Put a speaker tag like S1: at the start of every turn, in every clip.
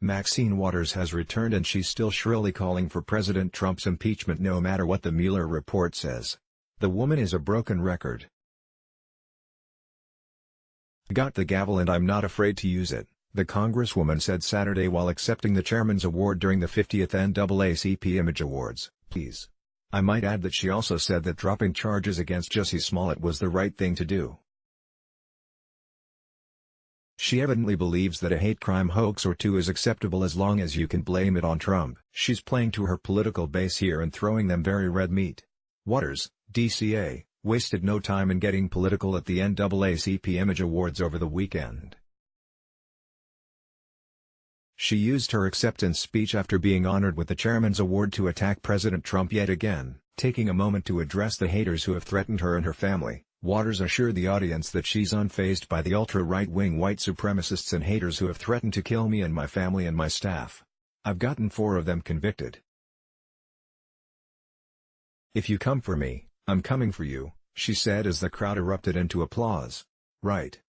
S1: Maxine Waters has returned and she's still shrilly calling for President Trump's impeachment no matter what the Mueller report says. The woman is a broken record. "Got the gavel and I'm not afraid to use it," the congresswoman said Saturday while accepting the chairman's award during the 50th NAACP Image Awards. Please. I might add that she also said that dropping charges against Jussie Smollett was the right thing to do. She evidently believes that a hate crime hoax or two is acceptable as long as you can blame it on Trump. She's playing to her political base here and throwing them very red meat. Waters, DCA, wasted no time in getting political at the NAACP Image Awards over the weekend. She used her acceptance speech after being honored with the chairman's award to attack President Trump yet again, taking a moment to address the haters who have threatened her and her family. Waters assured the audience that she's unfazed by the ultra-right-wing white supremacists and haters who have threatened to kill me and my family and my staff. I've gotten 4 of them convicted. "If you come for me, I'm coming for you," she said as the crowd erupted into applause. Right.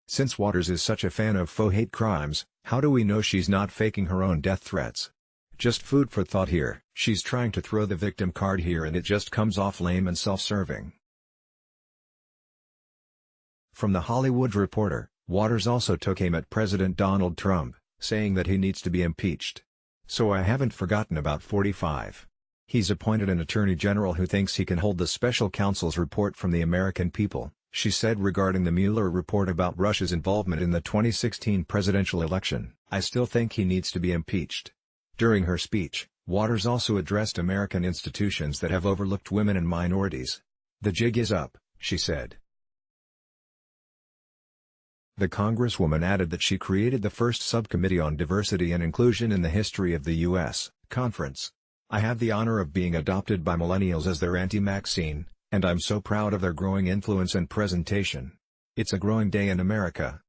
S1: Since Waters is such a fan of faux hate crimes, how do we know she's not faking her own death threats? Just food for thought here. She's trying to throw the victim card here and it just comes off lame and self-serving. From The Hollywood Reporter, Waters also took aim at President Donald Trump, saying that he needs to be impeached. "So I haven't forgotten about 45. He's appointed an attorney general who thinks he can hold the special counsel's report from the American people," she said regarding the Mueller report about Russia's involvement in the 2016 presidential election. "I still think he needs to be impeached." During her speech, Waters also addressed American institutions that have overlooked women and minorities. "The jig is up," she said. The congresswoman added that she created the first subcommittee on diversity and inclusion in the history of the U.S. conference. "I have the honor of being adopted by millennials as their Auntie Maxine, and I'm so proud of their growing influence and presentation. It's a growing day in America.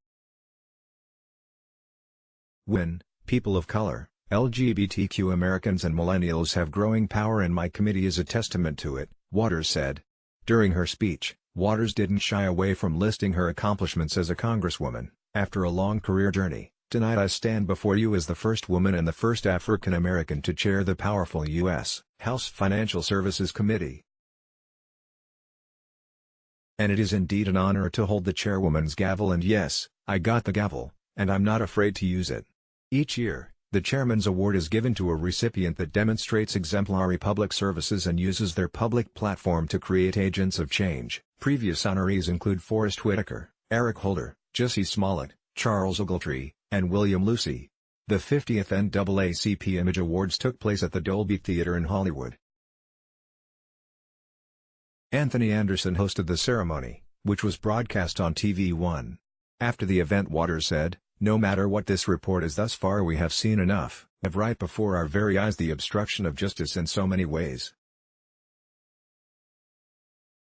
S1: Women, people of color, LGBTQ Americans and millennials have growing power and my committee is a testament to it," Waters said. During her speech, Waters didn't shy away from listing her accomplishments as a congresswoman. "After a long career journey, tonight I stand before you as the first woman and the first African American to chair the powerful U.S. House Financial Services Committee. And it is indeed an honor to hold the chairwoman's gavel, and yes, I got the gavel, and I'm not afraid to use it." Each year, the Chairman's Award is given to a recipient that demonstrates exemplary public services and uses their public platform to create agents of change. Previous honorees include Forrest Whitaker, Eric Holder, Jussie Smollett, Charles Ogletree, and William Lucy. The 50th NAACP Image Awards took place at the Dolby Theater in Hollywood. Anthony Anderson hosted the ceremony, which was broadcast on TV1. After the event, Waters said, "No matter what this report is thus far, we have seen enough of right before our very eyes the obstruction of justice in so many ways.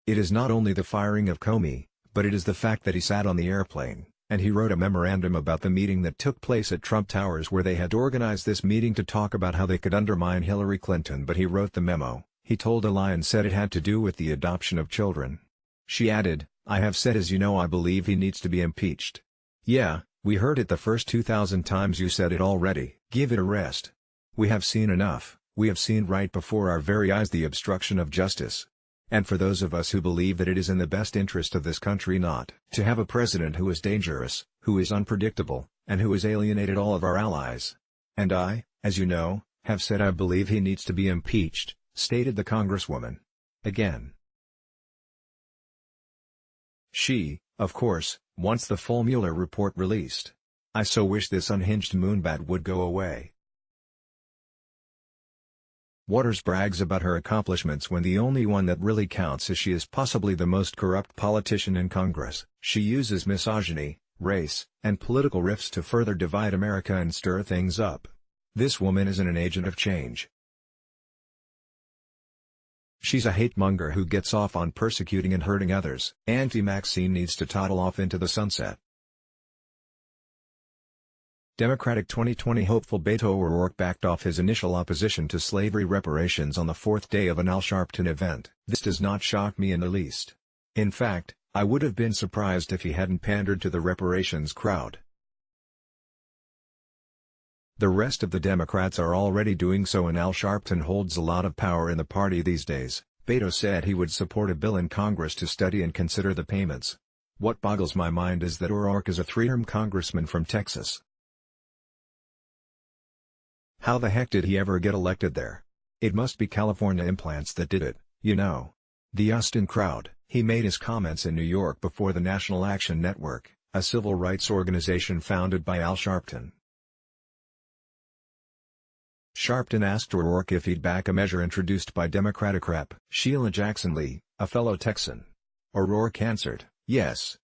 S1: It is not only the firing of Comey, but it is the fact that he sat on the airplane, and he wrote a memorandum about the meeting that took place at Trump Towers where they had organized this meeting to talk about how they could undermine Hillary Clinton, but he wrote the memo. He told a lie and said it had to do with the adoption of children." She added, "I have said, as you know, I believe he needs to be impeached." "Yeah, we heard it the first 2,000 times you said it already. Give it a rest. We have seen enough. We have seen right before our very eyes the obstruction of justice. And for those of us who believe that it is in the best interest of this country not to have a president who is dangerous, who is unpredictable, and who has alienated all of our allies. And I, as you know, have said I believe he needs to be impeached," stated the congresswoman. Again. She, of course, wants the full Mueller report released. "I so wish this unhinged moonbat would go away." Waters brags about her accomplishments when the only one that really counts is she is possibly the most corrupt politician in Congress. She uses misogyny, race, and political rifts to further divide America and stir things up. This woman isn't an agent of change. She's a hate-monger who gets off on persecuting and hurting others. Auntie Maxine needs to toddle off into the sunset. Democratic 2020 hopeful Beto O'Rourke backed off his initial opposition to slavery reparations on the fourth day of an Al Sharpton event. "This does not shock me in the least. In fact, I would have been surprised if he hadn't pandered to the reparations crowd. The rest of the Democrats are already doing so, and Al Sharpton holds a lot of power in the party these days. Beto said he would support a bill in Congress to study and consider the payments. What boggles my mind is that O'Rourke is a three-term congressman from Texas. How the heck did he ever get elected there? It must be California implants that did it, you know. The Austin crowd. He made his comments in New York before the National Action Network, a civil rights organization founded by Al Sharpton. Sharpton asked O'Rourke if he'd back a measure introduced by Democratic Rep. Sheila Jackson Lee, a fellow Texan. O'Rourke answered, yes.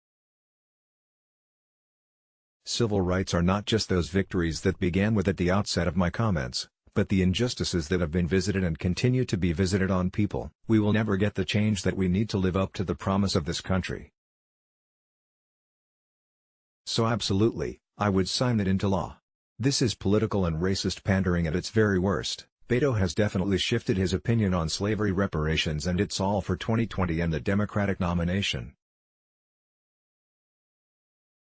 S1: Civil rights are not just those victories that began with at the outset of my comments, but the injustices that have been visited and continue to be visited on people. We will never get the change that we need to live up to the promise of this country. So absolutely, I would sign it into law. This is political and racist pandering at its very worst. Beto has definitely shifted his opinion on slavery reparations, and it's all for 2020 and the Democratic nomination.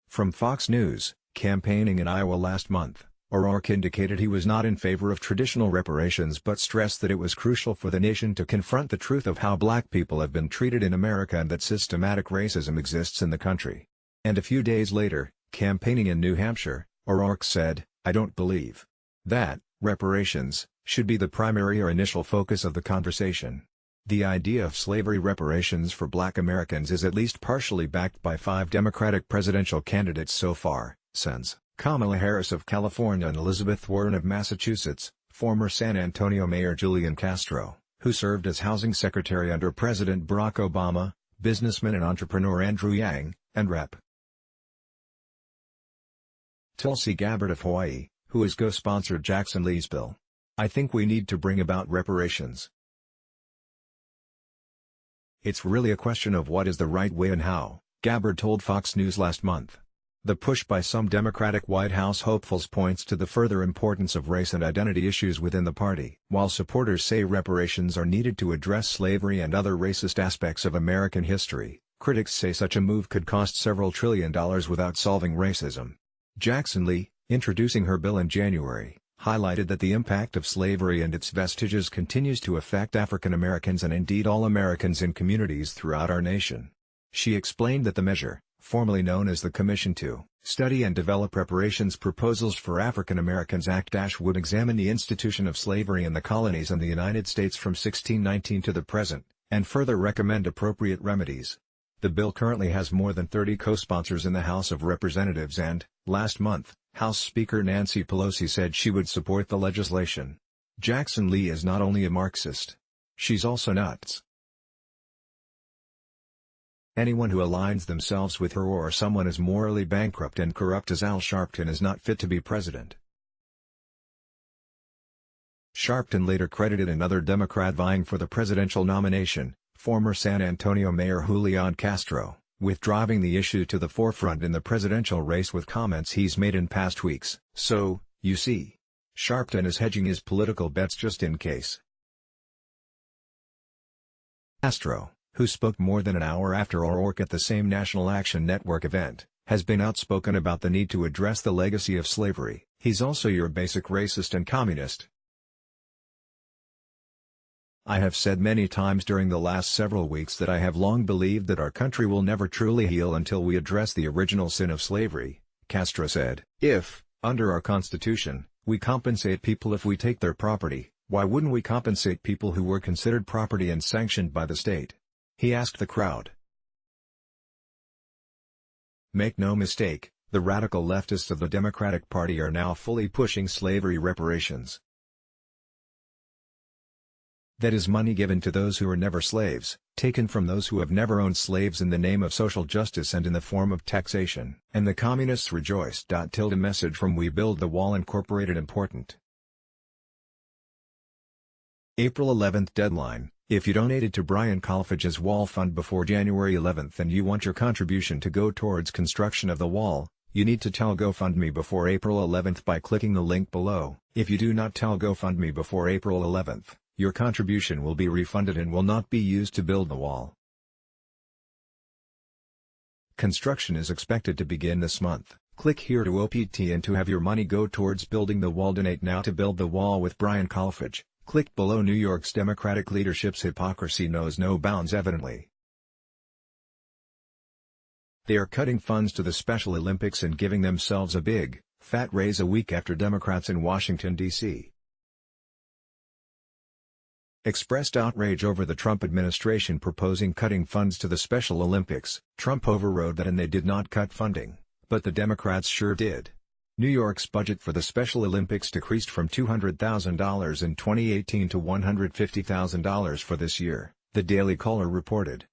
S1: From Fox News, campaigning in Iowa last month, O'Rourke indicated he was not in favor of traditional reparations but stressed that it was crucial for the nation to confront the truth of how black people have been treated in America and that systematic racism exists in the country. And a few days later, campaigning in New Hampshire, O'Rourke said, I don't believe that reparations should be the primary or initial focus of the conversation. The idea of slavery reparations for black Americans is at least partially backed by 5 Democratic presidential candidates so far, since Kamala Harris of California and Elizabeth Warren of Massachusetts, former San Antonio Mayor Julian Castro, who served as housing secretary under President Barack Obama, businessman and entrepreneur Andrew Yang, and Rep. Tulsi Gabbard of Hawaii, who has co-sponsored Jackson Lee's bill. I think we need to bring about reparations. It's really a question of what is the right way and how, Gabbard told Fox News last month. The push by some Democratic White House hopefuls points to the further importance of race and identity issues within the party. While supporters say reparations are needed to address slavery and other racist aspects of American history, critics say such a move could cost several $1 trillion without solving racism. Jackson Lee, introducing her bill in January, highlighted that the impact of slavery and its vestiges continues to affect African Americans and indeed all Americans in communities throughout our nation. She explained that the measure, formerly known as the Commission to Study and Develop Reparations Proposals for African Americans Act would examine the institution of slavery in the colonies and the United States from 1619 to the present, and further recommend appropriate remedies. The bill currently has more than 30 co-sponsors in the House of Representatives and, last month, House Speaker Nancy Pelosi said she would support the legislation. Jackson Lee is not only a Marxist. She's also nuts. Anyone who aligns themselves with her or someone as morally bankrupt and corrupt as Al Sharpton is not fit to be president. Sharpton later credited another Democrat vying for the presidential nomination, former San Antonio Mayor Julian Castro, with driving the issue to the forefront in the presidential race with comments he's made in past weeks. So, you see, Sharpton is hedging his political bets just in case. Castro, who spoke more than an hour after O'Rourke at the same National Action Network event, has been outspoken about the need to address the legacy of slavery. He's also your basic racist and communist. I have said many times during the last several weeks that I have long believed that our country will never truly heal until we address the original sin of slavery, Castro said. If, under our Constitution, we compensate people if we take their property, why wouldn't we compensate people who were considered property and sanctioned by the state? He asked the crowd. Make no mistake, the radical leftists of the Democratic Party are now fully pushing slavery reparations. That is money given to those who were never slaves, taken from those who have never owned slaves in the name of social justice and in the form of taxation. And the communists rejoice. Message from We Build the Wall Incorporated important. April 11 deadline. If you donated to Brian Kolfage's wall fund before January 11 and you want your contribution to go towards construction of the wall, you need to tell GoFundMe before April 11 by clicking the link below. If you do not tell GoFundMe before April 11, your contribution will be refunded and will not be used to build the wall. Construction is expected to begin this month. Click here to OPT and to have your money go towards building the wall. Donate now to build the wall with Brian Kolfage. Click below. New York's Democratic leadership's hypocrisy knows no bounds evidently. They are cutting funds to the Special Olympics and giving themselves a big, fat raise a week after Democrats in Washington, D.C. expressed outrage over the Trump administration proposing cutting funds to the Special Olympics. Trump overrode that and they did not cut funding, but the Democrats sure did. New York's budget for the Special Olympics decreased from $200,000 in 2018 to $150,000 for this year, the Daily Caller reported.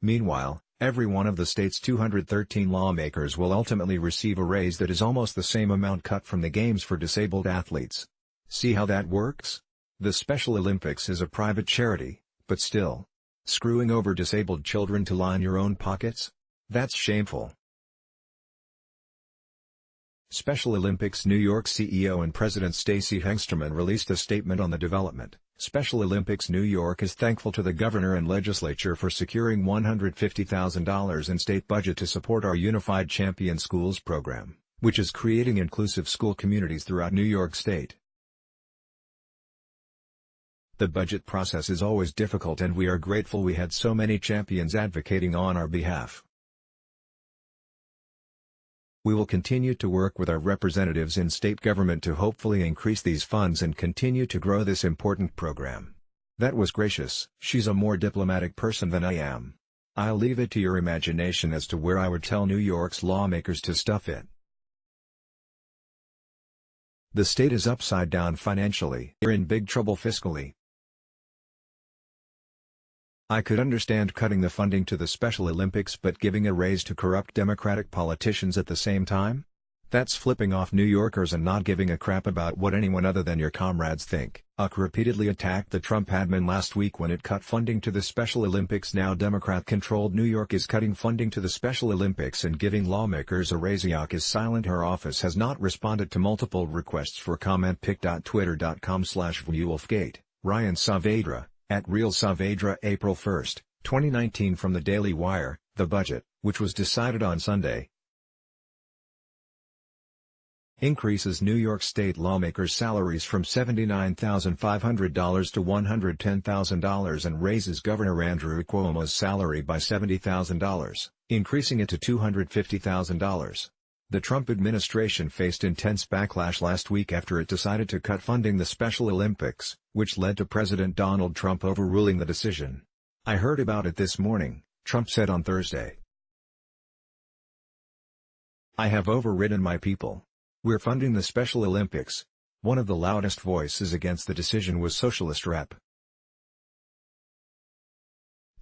S1: Meanwhile, every one of the state's 213 lawmakers will ultimately receive a raise that is almost the same amount cut from the games for disabled athletes. See how that works? The Special Olympics is a private charity, but still. Screwing over disabled children to line your own pockets? That's shameful. Special Olympics New York CEO and President Stacey Hengsterman released a statement on the development. Special Olympics New York is thankful to the governor and legislature for securing $150,000 in state budget to support our Unified Champion Schools program, which is creating inclusive school communities throughout New York State. The budget process is always difficult and we are grateful we had so many champions advocating on our behalf. We will continue to work with our representatives in state government to hopefully increase these funds and continue to grow this important program. That was gracious. She's a more diplomatic person than I am. I'll leave it to your imagination as to where I would tell New York's lawmakers to stuff it. The state is upside down financially. We're in big trouble fiscally. I could understand cutting the funding to the Special Olympics but giving a raise to corrupt Democratic politicians at the same time? That's flipping off New Yorkers and not giving a crap about what anyone other than your comrades think. UC repeatedly attacked the Trump admin last week when it cut funding to the Special Olympics. Now Democrat-controlled New York is cutting funding to the Special Olympics and giving lawmakers a raise. UC is silent. Her office has not responded to multiple requests for comment. pic.twitter.com/ViewWolfgate. Ryan Saavedra at Real Saavedra. April 1, 2019. From the Daily Wire, the budget, which was decided on Sunday, increases New York State lawmakers' salaries from $79,500 to $110,000 and raises Governor Andrew Cuomo's salary by $70,000, increasing it to $250,000. The Trump administration faced intense backlash last week after it decided to cut funding the Special Olympics, which led to President Donald Trump overruling the decision. "I heard about it this morning," Trump said on Thursday. "I have overridden my people. We're funding the Special Olympics." One of the loudest voices against the decision was Socialist Rep.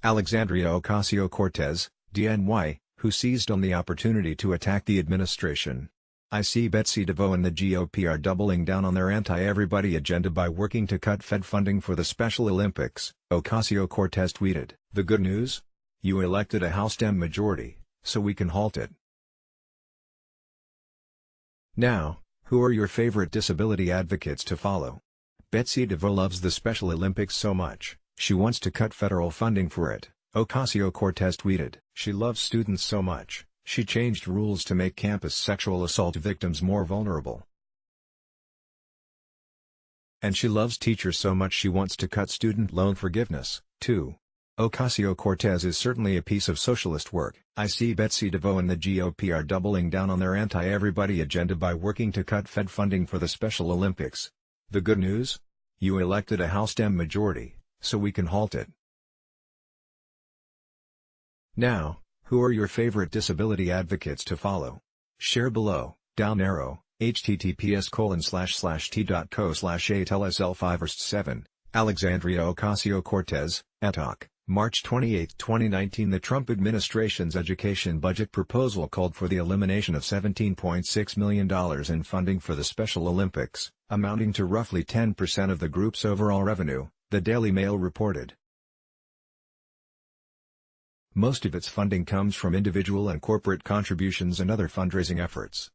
S1: Alexandria Ocasio-Cortez, DNY, who seized on the opportunity to attack the administration. "I see Betsy DeVos and the GOP are doubling down on their anti-everybody agenda by working to cut Fed funding for the Special Olympics," Ocasio-Cortez tweeted. "The good news? You elected a House Dem majority, so we can halt it. Now, who are your favorite disability advocates to follow?" Betsy DeVos loves the Special Olympics so much, she wants to cut federal funding for it, Ocasio-Cortez tweeted. "She loves students so much, she changed rules to make campus sexual assault victims more vulnerable. And she loves teachers so much she wants to cut student loan forgiveness, too." Ocasio-Cortez is certainly a piece of socialist work. "I see Betsy DeVos and the GOP are doubling down on their anti-everybody agenda by working to cut Fed funding for the Special Olympics. The good news? You elected a House Dem majority, so we can halt it. Now, who are your favorite disability advocates to follow? Share below, down arrow, https://t.co/8lsl5-7, Alexandria Ocasio-Cortez, @OC. March 28, 2019. The Trump administration's education budget proposal called for the elimination of $17.6 million in funding for the Special Olympics, amounting to roughly 10% of the group's overall revenue, the Daily Mail reported. Most of its funding comes from individual and corporate contributions and other fundraising efforts.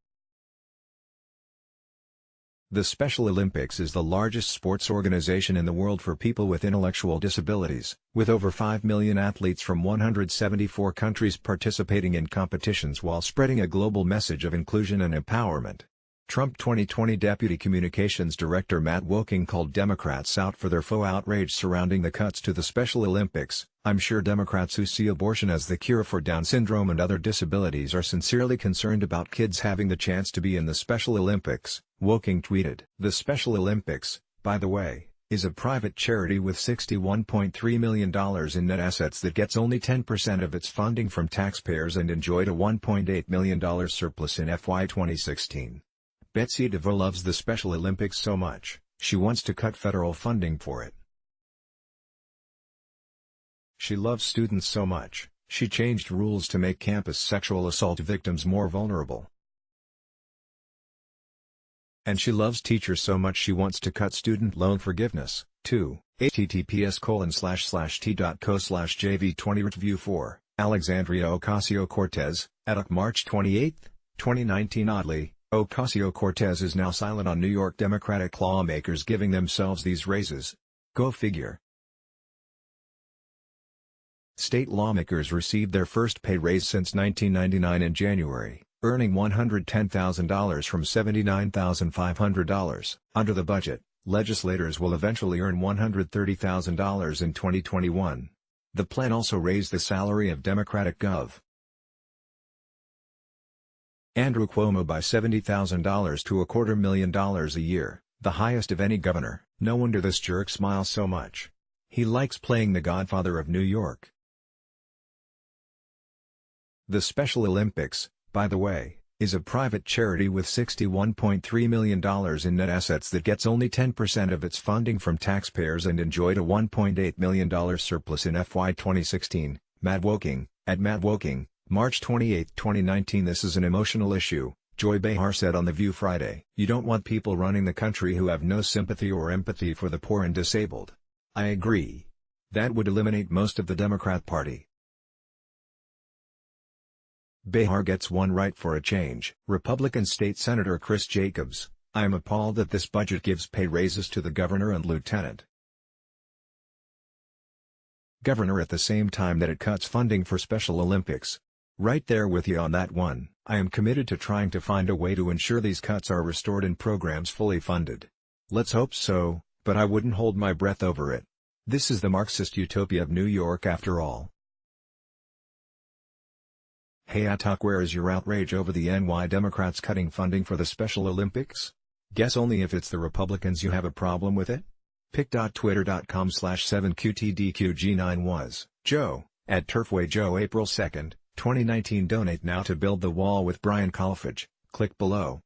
S1: The Special Olympics is the largest sports organization in the world for people with intellectual disabilities, with over 5 million athletes from 174 countries participating in competitions while spreading a global message of inclusion and empowerment. Trump 2020 Deputy Communications Director Matt Woking called Democrats out for their faux outrage surrounding the cuts to the Special Olympics. "I'm sure Democrats who see abortion as the cure for Down syndrome and other disabilities are sincerely concerned about kids having the chance to be in the Special Olympics," Woking tweeted. The Special Olympics, by the way, is a private charity with $61.3 million in net assets that gets only 10% of its funding from taxpayers and enjoyed a $1.8 million surplus in FY 2016. Betsy DeVos loves the Special Olympics so much, she wants to cut federal funding for it. She loves students so much, she changed rules to make campus sexual assault victims more vulnerable. And she loves teachers so much she wants to cut student loan forgiveness, too. https://t.co/jv20 Review 4, Alexandria Ocasio-Cortez, at March 28, 2019. Oddly, Ocasio-Cortez is now silent on New York Democratic lawmakers giving themselves these raises. Go figure. State lawmakers received their first pay raise since 1999 in January, earning $110,000 from $79,500. Under the budget, legislators will eventually earn $130,000 in 2021. The plan also raised the salary of Democratic Gov. Andrew Cuomo by $70,000 to $250,000 a year, the highest of any governor. No wonder this jerk smiles so much. He likes playing the Godfather of New York. The Special Olympics, by the way, is a private charity with $61.3 million in net assets that gets only 10% of its funding from taxpayers and enjoyed a $1.8 million surplus in FY 2016, Matt Woking, at Matt Woking, March 28, 2019. This is an emotional issue, Joy Behar said on The View Friday. You don't want people running the country who have no sympathy or empathy for the poor and disabled. I agree. That would eliminate most of the Democrat Party. Behar gets one right for a change. Republican State Senator Chris Jacobs, I am appalled that this budget gives pay raises to the governor and lieutenant governor at the same time that it cuts funding for Special Olympics. Right there with you on that one. I am committed to trying to find a way to ensure these cuts are restored and programs fully funded. Let's hope so, but I wouldn't hold my breath over it. This is the Marxist utopia of New York after all. Hey Atok, where is your outrage over the NY Democrats cutting funding for the Special Olympics? Guess only if it's the Republicans you have a problem with it? pic.twitter.com/7qtdqg9 was Joe, at Turfway Joe April 2, 2019. Donate now to build the wall with Brian Kolfage, click below.